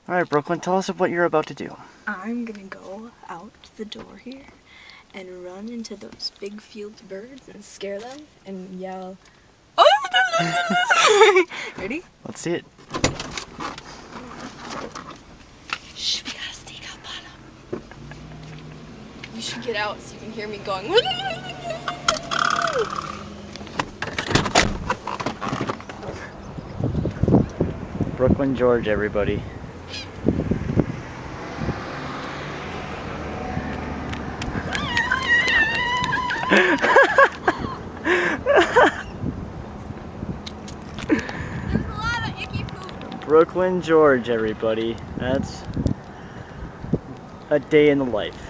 Alright, Brooklyn, tell us what you're about to do. I'm gonna go out the door here and run into those big field birds and scare them and yell, Ready? Let's see it. Shh, we gotta sneak up on them. You should get out so you can hear me going. Brooklyn George, everybody. There's a lot of icky poop. Brooklyn George, everybody. That's a day in the life.